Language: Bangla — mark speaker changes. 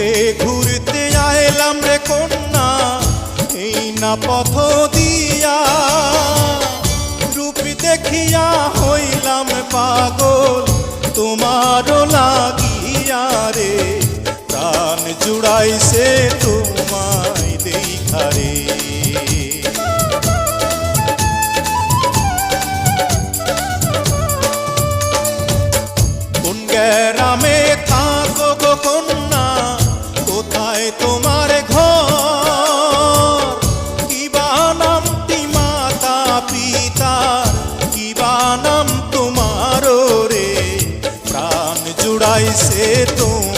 Speaker 1: ঘুরে ঘুরতে আইলাম রে কন্যা এই না পথ দিয়া, রূপ দেখিয়া হইলাম পাগল তোমারও লাগিয়া রে, প্রাণ জুড়াইছে তোমায় দেখা রে। কোন গ্রামে থাকো গো কন্যা, কোথায় তোমার ঘর, কিবা নামটি মাতা পিতার, কিবা নাম তোমার রে, প্রাণ জুড়াইছে তোমার